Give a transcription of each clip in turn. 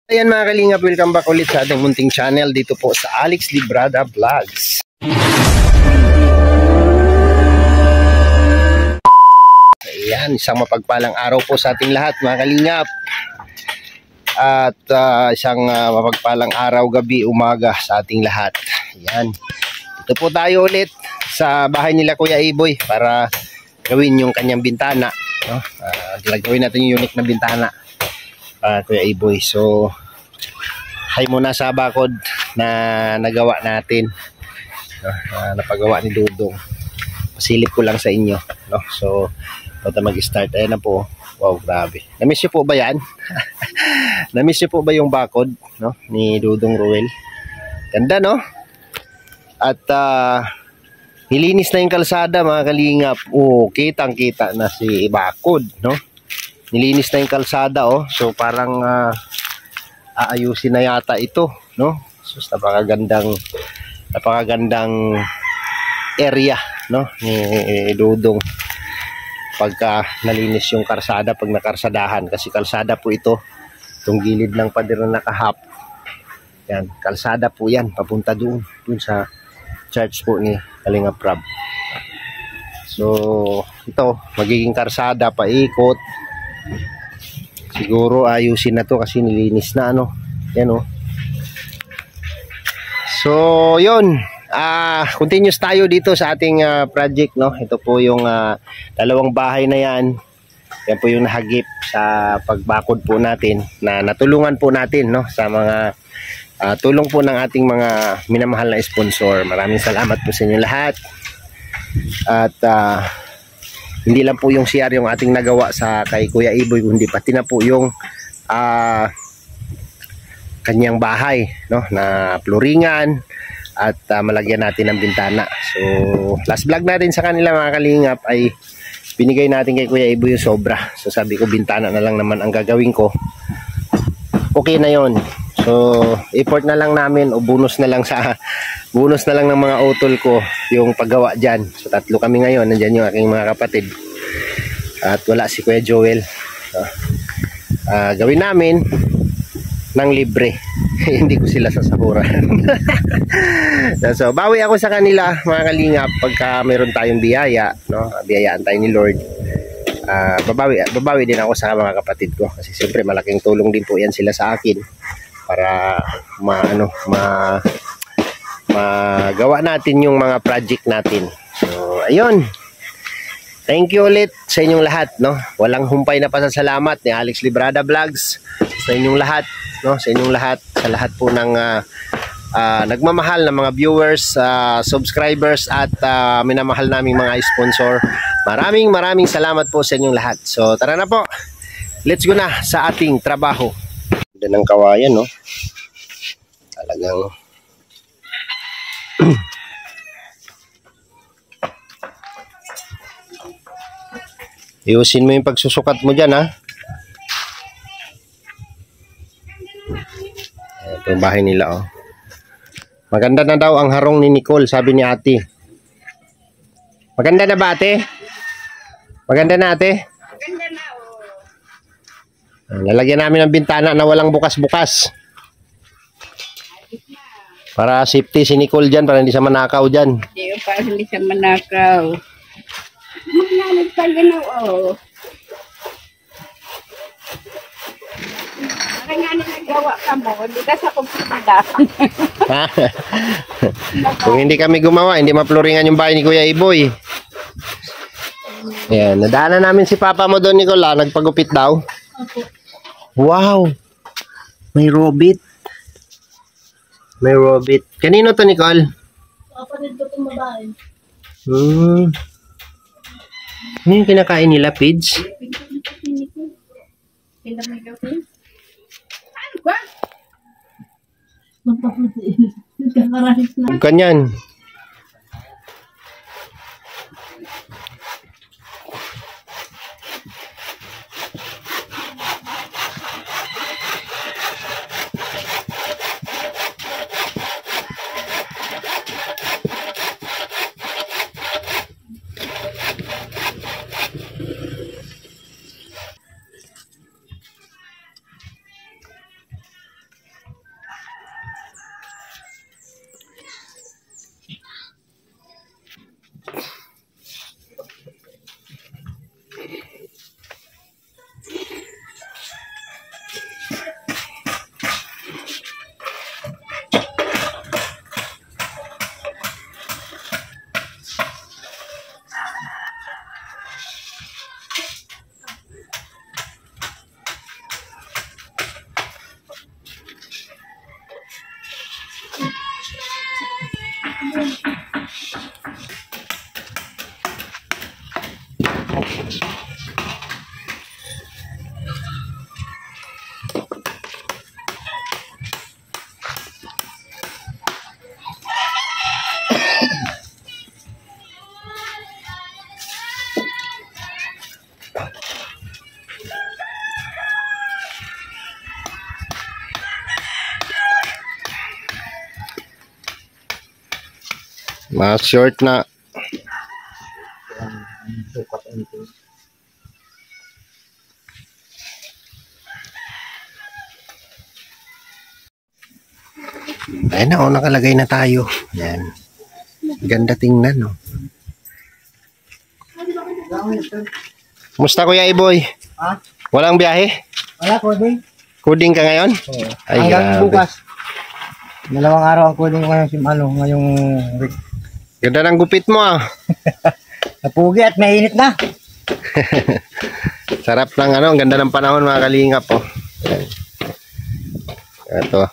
Ayan mga kalingap, welcome back ulit sa ating munting channel dito po sa Alex Librada Vlogs. Ayan, isang mapagpalang araw po sa ating lahat mga kalingap. At isang mapagpalang araw, gabi, umaga sa ating lahat. Ayan, dito po tayo ulit sa bahay nila Kuya Iboy para gawin yung kanyang bintana, no? Gawin natin yung unique na bintana, Kuya Iboy. So hay muna sa bakod na nagawa natin, no? Napagawa ni Dudong. Pasilip ko lang sa inyo, no? So pata mag-start. Ayan na po. Wow, grabe. Na-miss nyo po ba yan? Na-miss nyo po ba yung bakod, no, ni Dudong Ruel? Ganda, no? At nilinis na yung kalsada mga kalingap. Oh, kitang-kita na si bakod, no? Nilinis na yung kalsada, oh. So parang aayusin na yata ito, no? So napakagandang area, no, ni Dudong pagka nalinis yung kalsada, pag nakarsadahan, kasi kalsada po ito, itong gilid ng pader na nakahap. Yan, kalsada po yan, papunta dun sa church po ni Kalingap Rab. So ito, magiging kalsada, paikot. Siguro ayusin na to kasi nilinis na, ano. Yan, oh. So yun, continuous tayo dito sa ating project, no. Ito po yung dalawang bahay na yan. Yan po yung nahagip sa pagbakod po natin, na natulungan po natin, no, sa mga tulong po ng ating mga minamahal na sponsor. Maraming salamat po sa inyo lahat. At hindi lang po yung CR yung ating nagawa sa kay Kuya Iboy, kundi pati na po yung kanyang bahay, no, na floringan at malagyan natin ng bintana. So last vlog natin sa kanila mga kalingap ay binigay natin kay Kuya Iboy yung sobra. So sabi ko bintana na lang naman ang gagawin ko. Okay na yon. So effort na lang namin o bonus na lang ng mga utol ko yung paggawa dyan. So tatlo kami ngayon, nandyan yung aking mga kapatid at wala si Kuya Joel. So, gawin namin ng libre. Hindi ko sila sasahuran. So bawi ako sa kanila mga kalingap pagka meron tayong biyaya, no, biyayaan tayo ni Lord. Babawi din ako sa mga kapatid ko kasi siyempre malaking tulong din po yan sila sa akin para magawa natin yung mga project natin. So ayun, thank you ulit sa inyong lahat, no. Walang humpay na pasasalamat ni Alex Librada Vlogs sa inyong lahat, no, sa inyong lahat, sa lahat po ng nagmamahal na mga viewers, subscribers at minamahal naming mga sponsor. Maraming salamat po sa inyong lahat. So tara na po, let's go na sa ating trabaho. Ganda ng kawayan, no, talagang iusin mo yung pagsusukat mo dyan, ha. Ito yung bahay nila, oh. Maganda na daw ang harong ni Nicole, sabi ni ate. Maganda na ba, ate? Maganda na, ate? Maganda na, oh. Lalagyan namin ng bintana na walang bukas-bukas. Para safety si Nicole dyan, para hindi siya manakaw dyan. Para hindi siya manakaw. Magnalag pa gano'n, oh. Parang nga nagawa ka mo, hindi ka sa kumpida. Kung hindi kami gumawa, hindi maploringan yung bahay ni Kuya Iboy. Ayan, nadaanan namin si Papa mo doon, Nicola, nagpagupit daw. Wow! May robit. May robit. Kanino to, Nicole? Papa nito itong babae. Ano yung kinakain nila, Pids? Ano ba? Ganyan. Mas short na. Ayan na, nakalagay na tayo. Ayan. Ganda tingnan, no? Musta, Kuya Iboy? Ha? Walang biyahe? Wala, coding. Coding ka ngayon? Oo. Ay, Hanggang grabe. bukas. 2 araw ang coding ko ngayon, ngayong week. Ganda ng gupit mo, ah. Napugi at mainit na. Sarap ng ang ganda ng panahon, mga kalingap, oh. Ayan.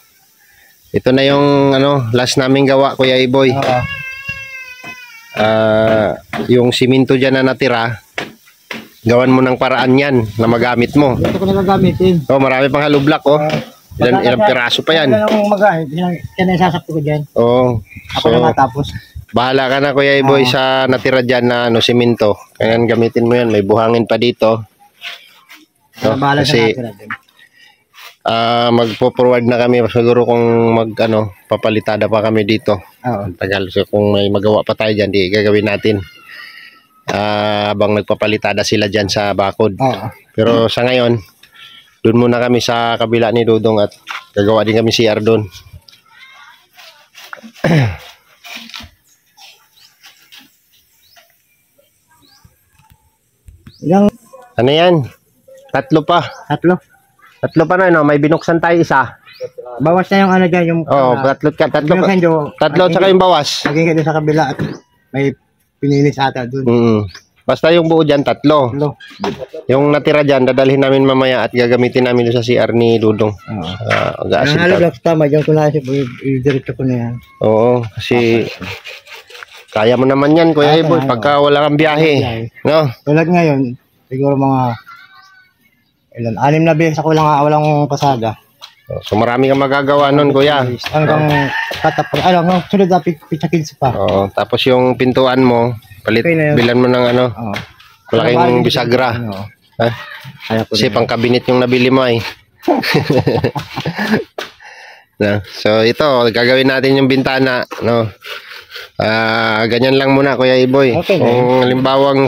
Ito na yung last naming gawa, Kuya Iboy. Oo. Yung siminto dyan na natira, gawan mo ng paraan yan na magamit mo. Ito ko na gagamitin. Oh, marami pang hollow block, oh. Ilang piraso pa yan. Ano lang magamit. Yan ang sasakto ko dyan. Oh. Ako na matapos. Bahala ka na, Kuya Iboy, sa natira dyan na siminto. Kaya gamitin mo yan. May buhangin pa dito. No, Bahala sa kasi natin. magpo-forward na kami siguro kung papalitada pa kami dito. Oo. Tagal. So kung may magawa pa tayo dyan, di gagawin natin. Habang nagpapalitada sila dyan sa bakod. Oo. Pero sa ngayon, doon muna kami sa kabila ni Dudong at gagawa din kami CR doon. Ilang Ano yan? Tatlo pa. tatlo. Tatlo pa na, no? May binuksan tayo isa. Bawas na yung ano dyan, yung Oo, tatlo tatlo tsaka yung bawas. laging ka doon sa kabila at may pininis ata doon. Basta yung buo dyan, tatlo. Tatlo. Yung natira dyan, dadalhin namin mamaya at gagamitin namin doon sa CR ni Dudong. Oo. Ang Mag-aasin halo tayo. lang tama, dyan ko naisip, i-diretso ko na yan. Oo, kasi kaya mo naman yan, Kuya Kaya Iboy, ko. pagka wala kang biyahe. No? Tulad ngayon, siguro mga 6 na beses ako walang pasada. So marami kang magagawa nun, Kuya. Hanggang katapos, hanggang sunod na pizza kids pa. Oo, tapos yung pintuan mo, Okay na yun. bilan mo ng Oo. malaking bisagra. Oo. Ha? Kaya ko Kasi na. pang kabinet yung nabili mo ay. No? So ito, gagawin natin yung bintana, no. Ganyan lang muna, Kuya Iboy. Okay na Kung halimbawang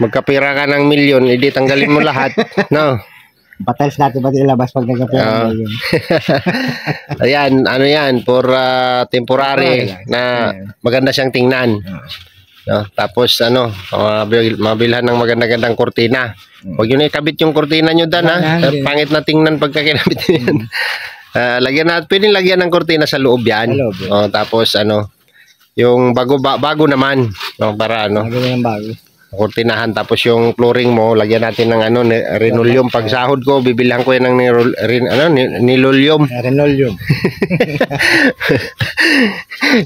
magkapira ka ng milyon, edi tanggalin mo lahat, no. Batalis natin ba ilabas pag nagkapira Oo. yun. Ayan, ano yan, for temporary na maganda siyang tingnan. No? Tapos mabilhan ng maganda-gandang kurtina. Huwag yun ikabit yung kurtina nyo dan, ha. Pangit na tingnan pagka kinabit nyo yan. Pwedeng lagyan ng kurtina sa loob yan. Sa loob, Oh, tapos yung bago naman, no, para Lagyan ng bago. kurtinahan. Tapos yung flooring mo, lagyan natin ng linoleum. Pag sahod ko, bibilhan ko yan ng niloleum. Renoleum.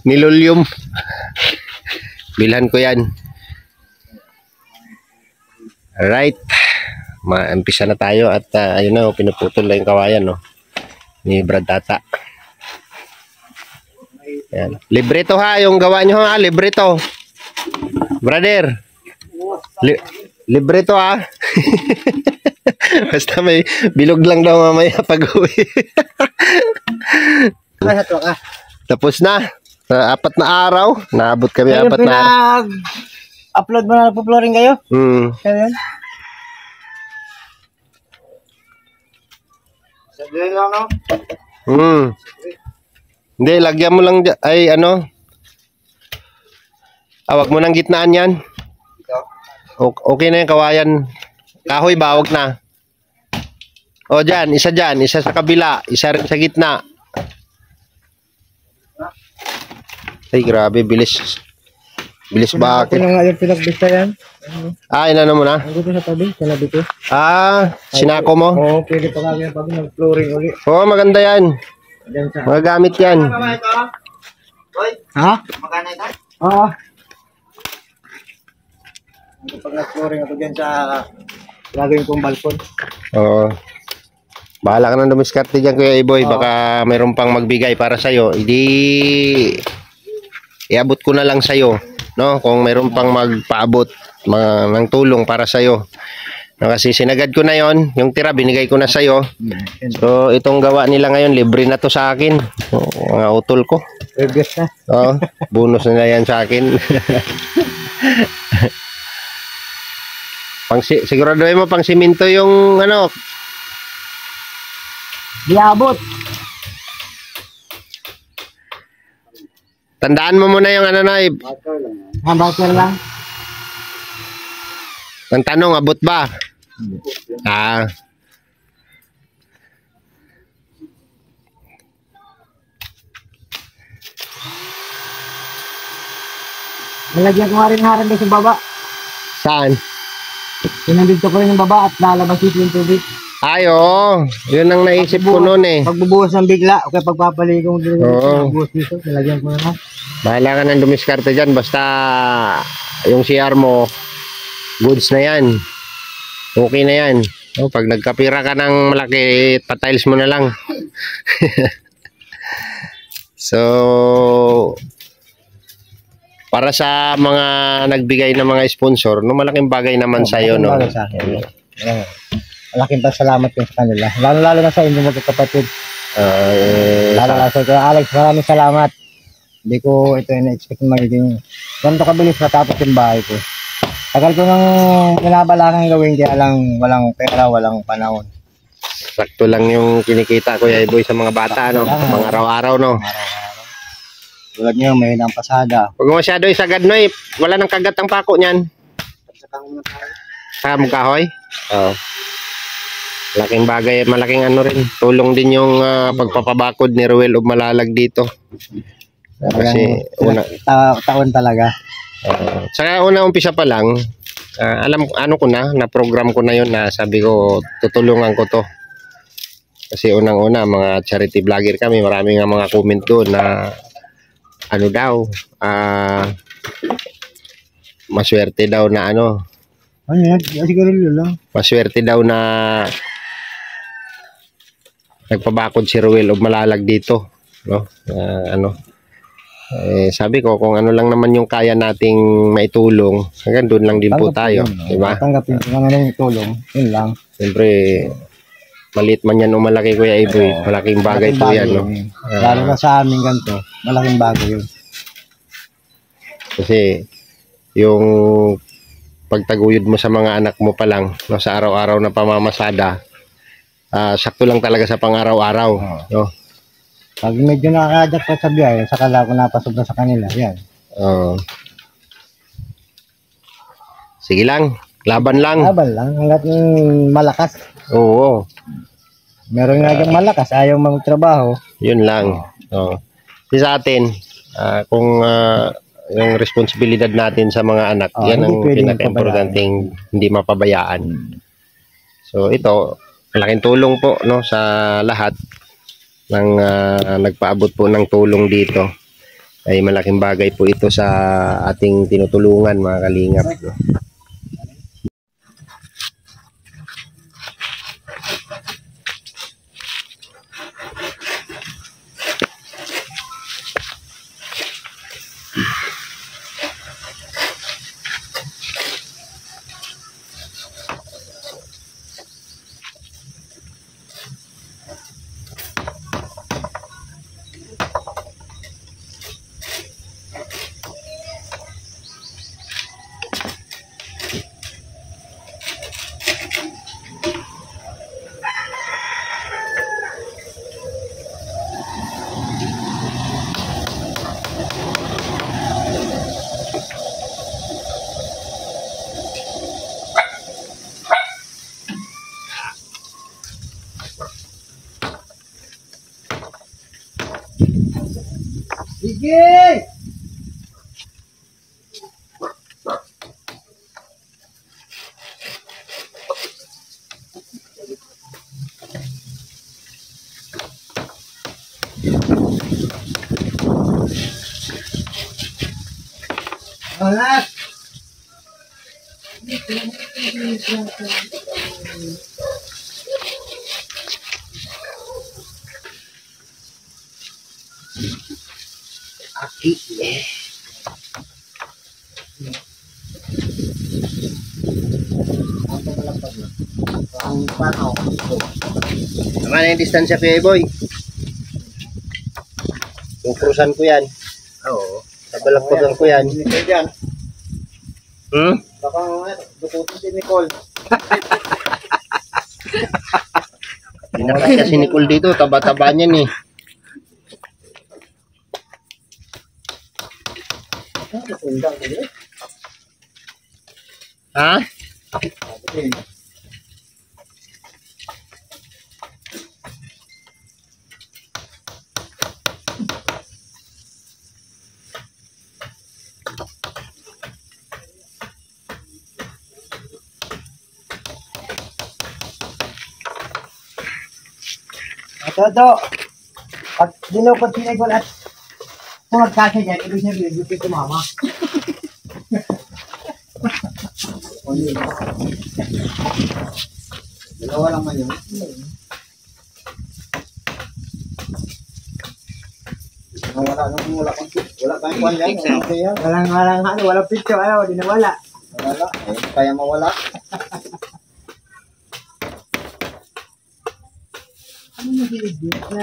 Niloleum. Bilhan ko yan. Alright. Umpisa na tayo at ayun na, pinuputol na yung kawayan, no, ni Brad Tata. Ayan. Libre to, ha, yung gawa nyo, ha, libre to. Brother. Libre to, ha. Basta may bilog lang daw mamaya pag uwi. Ito ka. Tapos na. Sa 4 na araw. Naabot kami Kaya 4 na araw. upload mo na nagpo-flooring kayo? Kaya yan? Sabihin lang, no? Hindi, lagyan mo lang ay awag mo ng gitnaan yan. Okay na yung kawayan. Kahoy ba? Huwag na. O dyan, isa sa kabila, isa rin sa gitna. Ay, grabe, bilis. Bilis ba? Ako na nga yung pinagbista yan. Inano mo na? Ang dito sa tabi, kalabi ko. Sinako mo? Oo, pwede pa kami pag nag-flooring uli. Oo, maganda yan. Diyan sa... Magagamit yan. Ha? Magana ito? Oo. Pag nag-flooring ako dyan sa... gagawin kong balkon. Oo. Bahala ka na dumiskarte dyan, Kuya Iboy. Baka mayroon pang magbigay para sa'yo. Iabot ko na lang sa'yo. No? Kung mayroon pang magpaabot ng tulong para sa'yo. No, kasi sinagad ko na yon, yung tira binigay ko na sa'yo. So itong gawa nila ngayon, libre na to sa akin. Mga utol ko. Previous na. Oh, bonus na yan sa akin. Siguraduhin mo pang simento yung ano. Di abot. Tandaan mo muna yung ano na. Butter lang. Ang tanong, abot ba? Ah. Nalagyan ko nga rin harang sa baba. Saan? Pinandito ko rin yung baba at lalabas yung tubig. Ay, oo. Yun ang naisip ko noon eh. Pagbubuhos ng bigla, okay, pagpapaligong dito, Oo. pagbubuhos dito, nalagyan ko na lang. Bahala ka ng dumiskarte dyan. Basta yung CR mo, goods na yan. Okay na yan. O, pag nagkapira ka ng malaki, patiles mo na lang. So, para sa mga nagbigay ng mga sponsor, no, malaking bagay naman sa iyo, no? Malaking bagay sa akin. Malaking pasalamat ko sa kanila. Lalo na sa inyo magkakapatid. Lalo na sa Kuya Alex, maraming salamat. Hindi ko ito na-expect magiging ganito kabilis matapos yung bahay ko. Tagal ko nang binabalakang gawin kaya lang walang pera, walang panahon. Sakto lang yung kinikita ko, Boy, sa mga bata, no? Mga araw-araw, no? Araw-araw. Tulad nyo, may ng pasada. Huwag mo masyado isagad, no? Wala nang kagat ang pako niyan. Sa kahoy? Oo. Malaking bagay, malaking ano rin. Tulong din yung pagpapabakod ni Ruel of Malalag dito. Kasi taon talaga. Saka umpisa pa lang, alam ano ko na program ko na yun na sabi ko tutulungan ko to. Kasi unang-una mga charity vlogger kami, marami nga mga comment doon na ano daw, maswerte daw na ano. Ano yan? Siguro lang. Maswerte daw na nagpabakod si Ruel of Malalag dito, no? Sabi ko kung ano lang naman yung kaya nating maitulong, hanggang doon lang din po tayo, di ba? Tanggapin ko nga yung tulong, yun lang. Siyempre, maliit man yan o malaki, Kuya Iboy, malaking bagay po yan, no? Lalo na sa amin ganito, malaking bagay yun. Kasi yung pagtaguyod mo sa mga anak mo pa lang, no, sa araw-araw na pamamasada, sakto lang talaga sa pang-araw-araw, no? Pag medyo nakakajak pa sa biyahe, sakala ko napasobra sa kanila, yan. Sige lang, laban lang. Laban lang, hanggat malakas. Oo. Meron nga dyan malakas, ayaw magtrabaho. Yun lang. Kasi sa atin, kung yung responsibilidad natin sa mga anak, yan ang pinaka-importanting hindi mapabayaan. So ito, malaking tulong po, no, sa lahat ng nagpaabot po ng tulong dito. Ay malaking bagay po ito sa ating tinutulungan, mga kalingap, no? Sige! Alas! Aki. Ang panaw. Tama na yung distansya, Kuya Boy. Kukrusan ko yan. Oo. Sa balagpagan ko yan. Nicole dyan. Baka dukutin si Nicole. Pinakasya si Nicole dito. Taba-taba niyan eh. Ha? Ito. Pag dinukot si Nicole at kung nagkasya dyan, ibig sabihin, gusto si mama. Dalawa lang man yun. Wala kang kwan yan. Walang picture, di nawala. Wala, kaya mawala. Ano nagigit dito?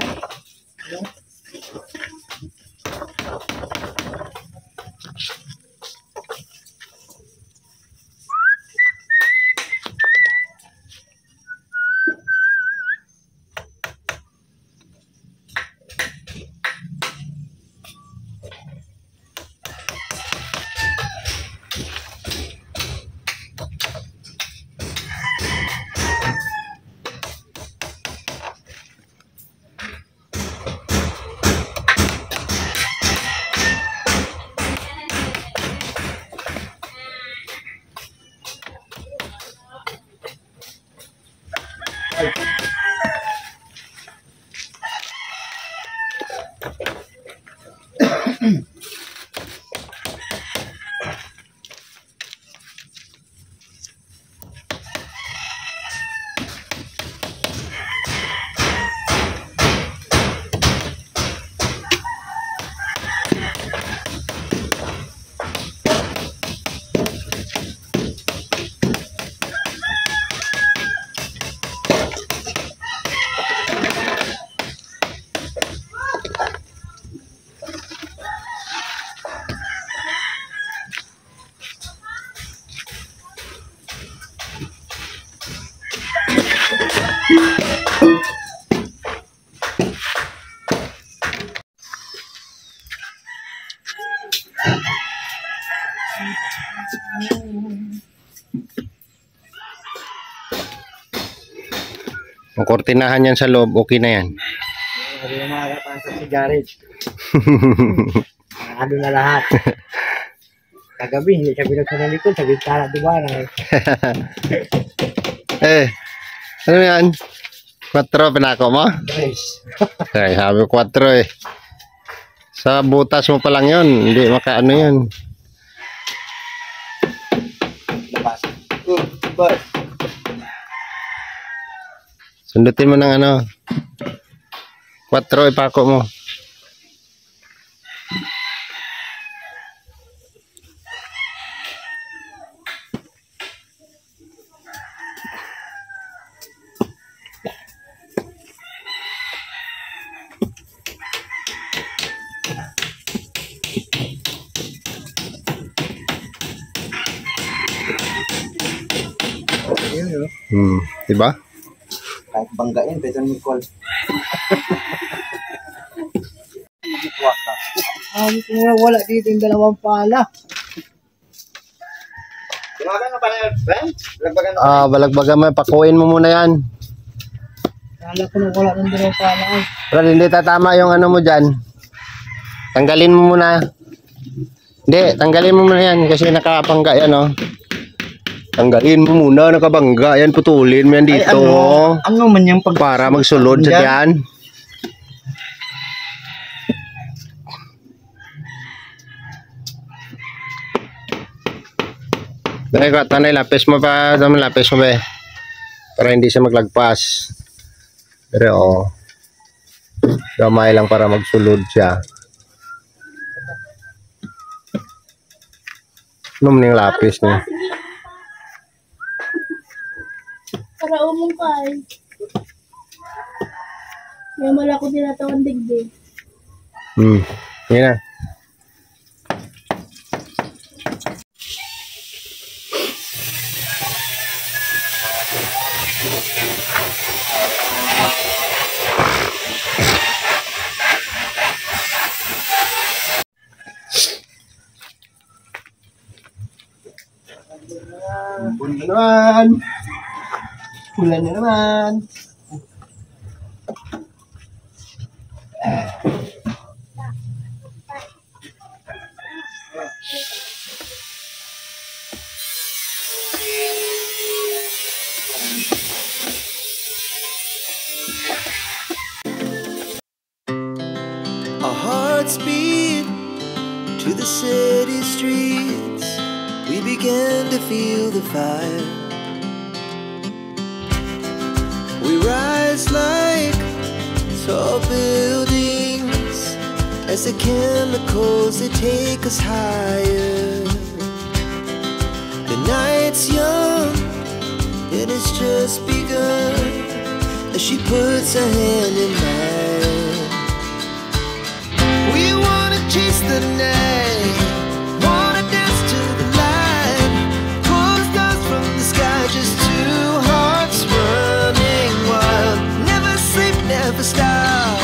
Ang kortinahan yan sa loob, okay na yan. Hindi na makakapasok si Jared. Ano na lahat. Kagabi, hindi siya binuksan ng likod. Sabi tala, di ba? Ano yan? 4 pinako mo? Nice. Ay, sabi 4 eh. Sa butas mo pa lang yun. Hindi makaano yun. But, Sundutin mo ng ano. 4 ipako mo. Diba? kahit banggain, pwede ni Nicole. Wala dito yung dalawang pala. Tumagan mo pala yung friend? Balagbagan mo. Balagbagan mo. Pakuin mo muna yan. Kala ko na wala ng dalawang pala. Pero hindi tatama yung ano mo dyan. Tanggalin mo muna. Hindi, tanggalin mo muna yan kasi nakapangga yan, oh. Tanggalin mo muna, nakabangga yan, putulin mo yan dito. Ay, ano man yung para magsulod sa dyan. Dahil ko, tanay, lapis mo pa, lapis mo ba, para hindi siya maglagpas. Pero, oh, gamay lang para magsulod siya. Ano mo yung lapis niya? Para umong kay. May mala ko tinatawan digdig. Yan na. Ulan na naman. Ulan na naman. Our hearts beat to the city streets. We began to feel the fire. We rise like tall buildings as the chemicals they take us higher. The night's young and it's just begun as she puts her hand in mine. We wanna chase the night, wanna dance to the light, pull the stars from the sky, just two hearts running wild. Never sleep, never stop,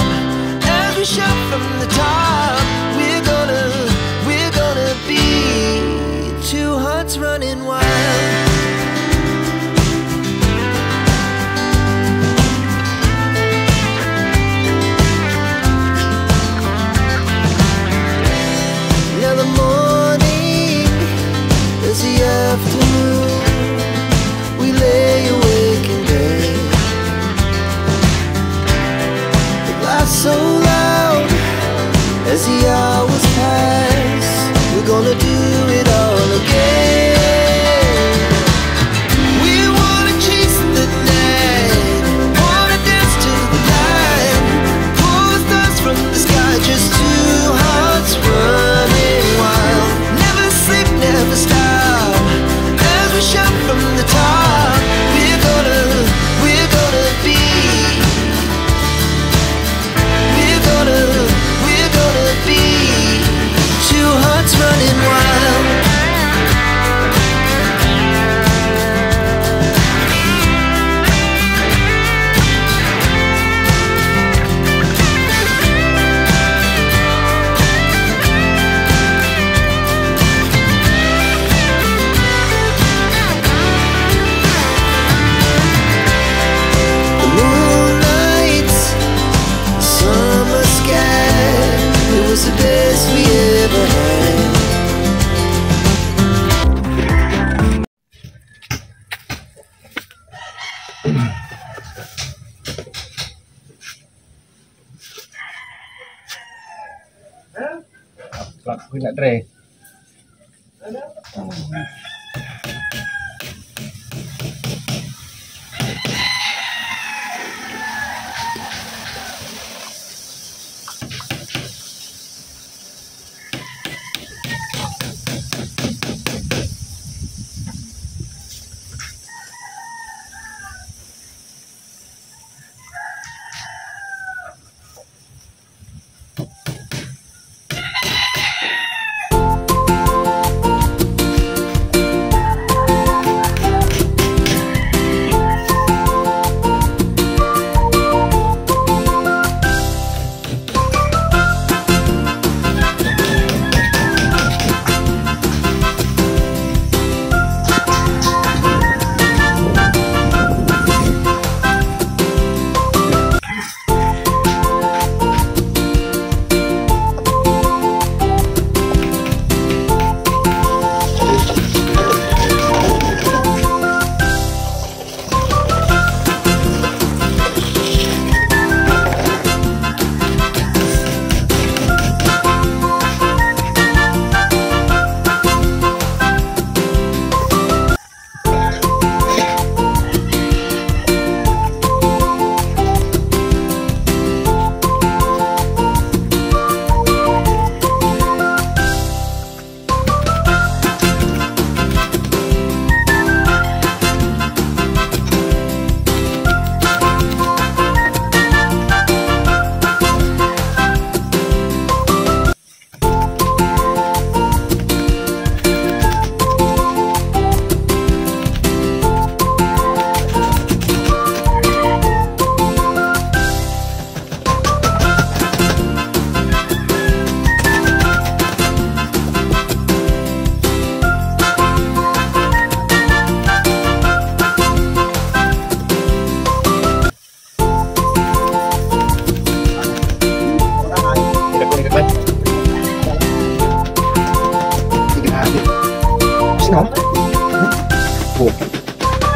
as we shout from the top. We're gonna be two hearts running wild. Now the morning is the afternoon. We lay awake in bed. The laughs so loud as the hours pass. We're gonna do it all again. We wanna chase the night, wanna dance to the light, pull the stars from the sky, just two hearts running wild. Never sleep, never stop, as we shout from the top. We're gonna be, we're gonna be two hearts running wild. The moonlight, summer sky, it was the best we ever had. Lakuin nak Dre.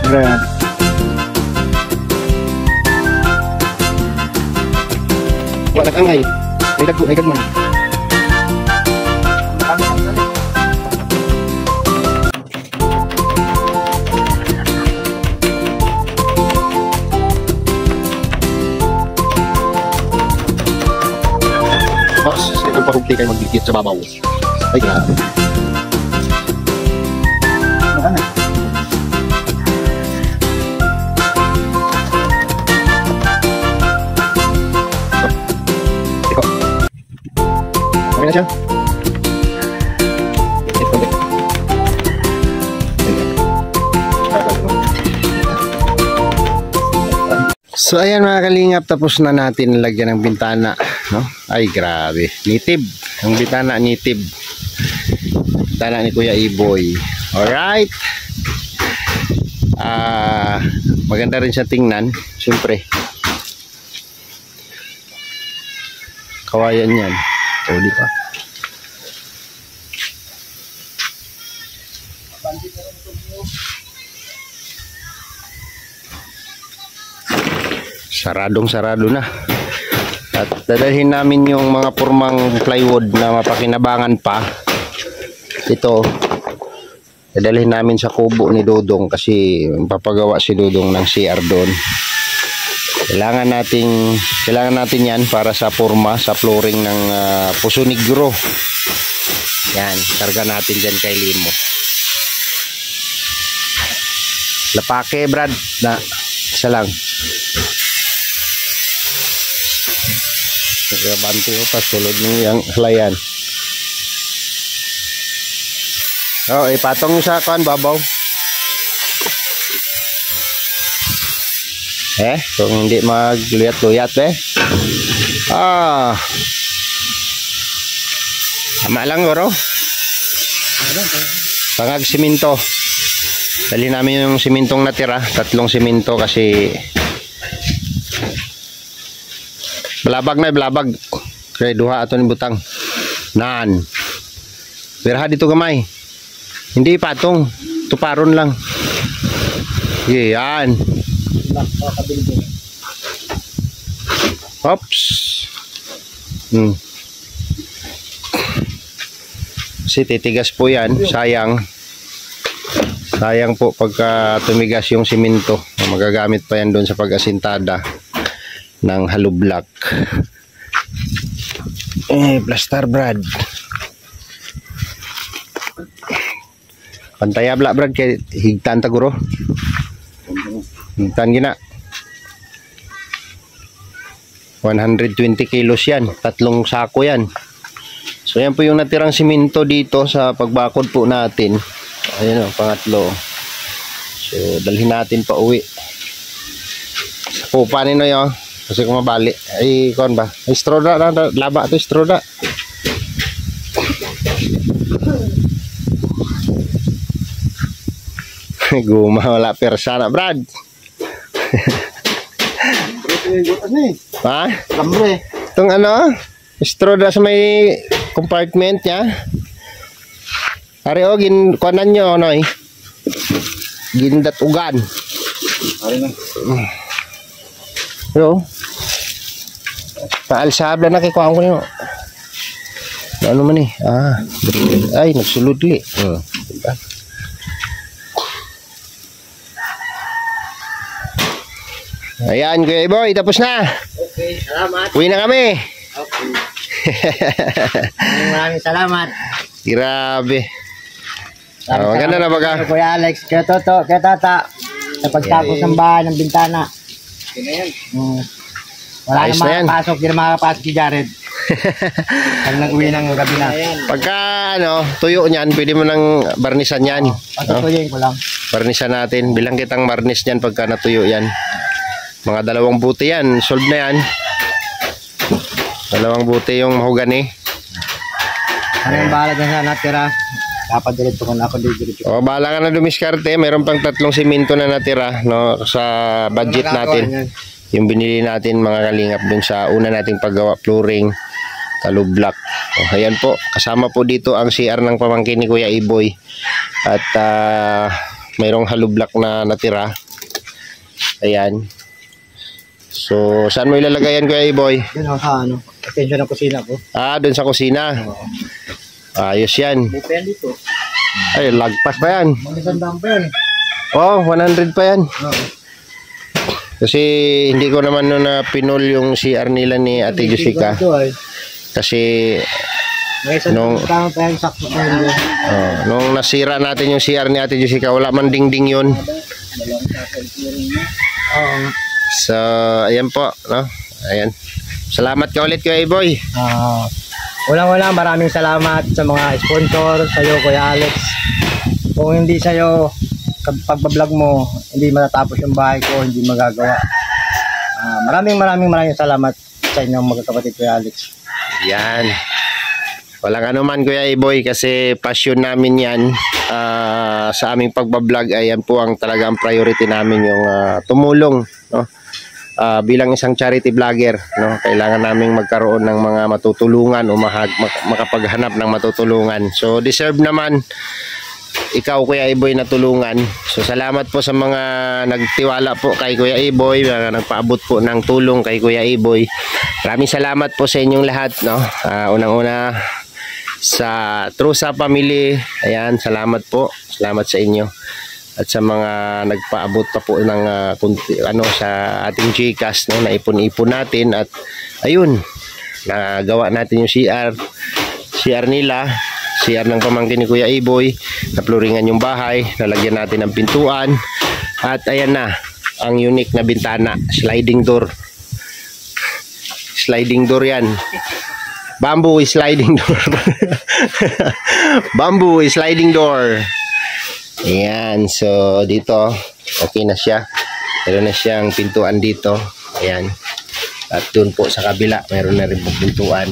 Brad. Wala kang ngay. May dagko, may gagman. Mas, ito pahugli kayo magdikit sa babaw. Ay, grabe. Okay na siya. So ayan mga kalingap, tapos na natin lagyan ng bintana, no? Ay grabe, nitib. Ang bintana nitib. Bintana ni Kuya Iboy. Alright. Maganda rin siya tingnan, siyempre. Kawayan yan. O, di ba? Saradong-sarado na. At dadalhin namin yung mga pormang plywood na mapakinabangan pa. Ito, dadalhin namin sa kubo ni Dodong kasi papagawa si Dodong ng CR doon. Kailangan natin yan para sa porma, sa flooring ng Puso Negro. Yan, karga natin dyan kay Limo. Lapake, Brad, na isa lang. Banti ko pa sulod ng yung halayan. Oh, ipatong sa kan babaw. Kung hindi magluyat-luyat tama lang goro. Pangag siminto. Dali namin yung simintong natira, 3 siminto kasi balabag na balabag. Kaya duha ato ni butang. Nan. Pirha dito gamay. Hindi patong. Tuparon lang. Yan. Oops. Kasi titigas po yan. Sayang. Sayang po pagka tumigas yung siminto. Magagamit pa yan doon sa pag-asintada ng hollow block. Plaster, Brad. Pantayabla, Brad, kay higtan taguro. Higtan gina. 120 kilos yan. 3 sako yan. So yan po yung natirang siminto dito sa pagbakod po natin. Ayan o, pangatlo. So dalhin natin pa uwi. Sa pupa nino yun. Kasi kung mabali, ay kon ba? Ay stroda na, laba ito stroda. Guma, wala persana, Brad. Ha? Kamre. Itong ano? Stroda sa may compartment niya. Ari o, kuanan nyo, ano gindat ugan. Ari na. Yo. Paalsabla na kay kuhaan ko niyo. Ano man eh? Ay, nagsuludli. Diba? Ayan, Kuya Iboy, tapos na. Okay, salamat. Uwi na kami. Okay. Maraming salamat. Grabe. Maganda na baga. Kuya Alex, kaya Toto, kaya Tata, sa pagtapos ng bahay ng bintana. Wala Ayos na na yan. makapasok, hindi na makapasok si Jared. Pag nag-uwi ng gabi na. Pagka tuyo niyan, pwede mo nang barnisan yan. Patutuyin ko lang. Barnisan natin. Bilang kitang barnis yan pagka natuyo yan. Mga 2 buti yan. Solve na yan. 2 buti yung mahogani. Ano yung bahala dyan sa natira? Dapat diretso ko na ako diretso. O, bahala ka na dumiskarte. Meron pang 3 simento na natira, no, sa budget natin. Yung binili natin mga kalingap dun sa una nating paggawa flooring, hollow block. O, ayan po. Kasama po dito ang CR ng pamangkin ni Kuya Iboy. At mayroong hollow block na natira. Ayan. So, saan mo ilalagay yan, Kuya Iboy? Yun ang sa ano, attention ng kusina ko. Ah, doon sa kusina. Ayos yan. Depende dito. Ay, lagpas pa yan. Magandang pa yan. Oh, 100 pa yan. Oo. Kasi hindi ko naman na pinol yung CR nila ni Ate Jessica. Kasi nung nung nasira natin yung CR ni Ate Jessica, wala man dingding yun. So, ayan po, no? Ayan. Salamat ka ulit, Kuya Iboy. Unang-una, maraming salamat sa mga sponsor, sa'yo, Kuya Alex. Kung hindi sa'yo, pagbablog mo, hindi matatapos yung bahay ko, hindi magagawa. Maraming salamat sa inyong magkakapatid, Kuya Alex. Yan. Walang anuman, Kuya Iboy, kasi passion namin yan. Sa aming pagbablog, ayan po ang talagang priority namin, yung tumulong, no? Bilang isang charity vlogger, no, kailangan naming magkaroon ng mga matutulungan o makapaghanap ng matutulungan. So deserve naman ikaw, Kuya Iboy, na tulungan. So salamat po sa mga nagtiwala po kay Kuya Iboy, nagpaabot po ng tulong kay Kuya Iboy. Maraming salamat po sa inyong lahat, no. Unang-una sa Trusa family, ayan, salamat po. Salamat sa inyo. At sa mga nagpaabot pa po ng sa ating GCash, no, na ipon-ipon natin, at ayun, nagawa natin yung CR nila, CR ng pamangkin ni Kuya Iboy, napluringan yung bahay, nalagyan natin ng pintuan, at ayan na ang unique na bintana, sliding door yan, bamboo sliding door. Bamboo sliding door. Ayan, so dito okay na siya. Meron na siyang pintuan dito. Ayan. At doon po sa kabila, meron na rin po pintuan.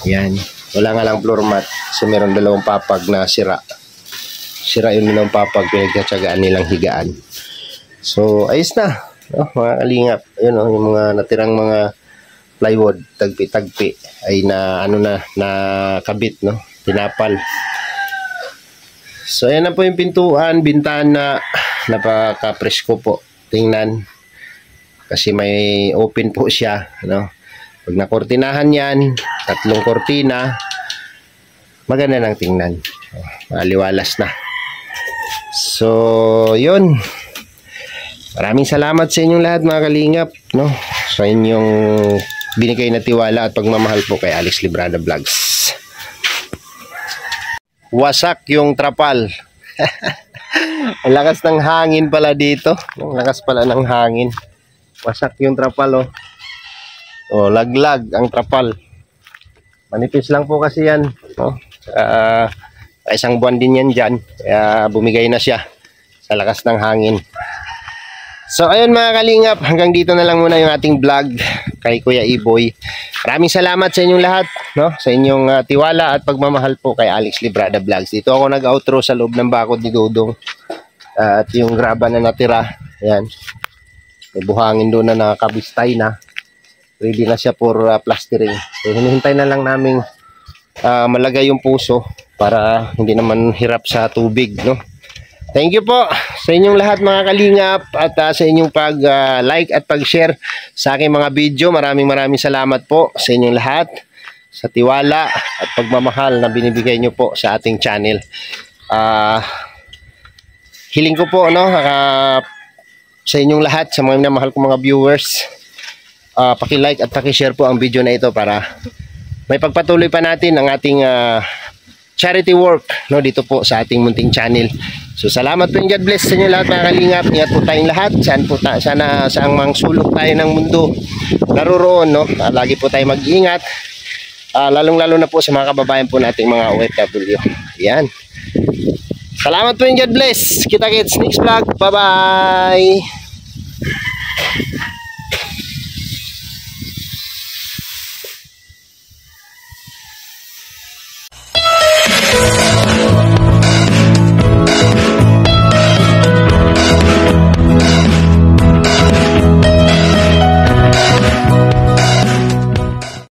Ayan. Wala nga lang floor mat. So meron dalawang papag na sira. Sira yung dalawang papag, pinagkatsagaan nilang higaan. So ayos na, no, mga kalingap. Ayun, no, yung mga natirang mga plywood, tagpi-tagpi ay na kabit, no, tinapal. So ayan na po yung pintuan, bintana, napaka-presko po. Tingnan. Kasi may open po siya, no. Pag nakortinahan yan, 3 kortina, maganda nang tingnan. Maliwalas na. So, yun. Maraming salamat sa inyong lahat, mga kalingap, no, sa inyong binigay na tiwala at pagmamahal po kay Alex Librada Vlogs. Wasak yung trapal. Ang lakas ng hangin pala dito. Ang lakas pala ng hangin. Wasak yung trapal, oh. Oh, laglag ang trapal. Manipis lang po kasi yan, no? Isang buwan din yan dyan. Kaya bumigay na siya sa lakas ng hangin. So ayun, mga kalingap, hanggang dito na lang muna yung ating vlog kay Kuya Iboy. Maraming salamat sa inyong lahat, no, sa inyong tiwala at pagmamahal po kay Alex Librada Vlogs. Dito ako nag-outro sa loob ng bakod ni Dudong. At yung graba na natira, ayan, may buhangin doon na nakakabistay na. Ready na siya for plastering. So hinihintay na lang namin malagay yung puso para hindi naman hirap sa tubig, no. Thank you po sa inyong lahat, mga kalingap, at sa inyong pag-like at pag-share sa aking mga video. Maraming salamat po sa inyong lahat, sa tiwala at pagmamahal na binibigay nyo po sa ating channel. Hiling ko po, no, sa inyong lahat, sa mga minamahal kong mga viewers, paki-like at paki-share po ang video na ito para may pagpatuloy pa natin ang ating charity work, no, dito po sa ating munting channel. So salamat po, and God bless sa inyo lahat, mga kalingap. Ingat po tayong lahat. Sana sa ang sulok tayo ng mundo naroroon, no, lagi po tayo mag-iingat, lalong-lalo na po sa mga kababayan po nating mga OFW. Yan. Salamat po, and God bless. Kita-kits next vlog. Bye-bye.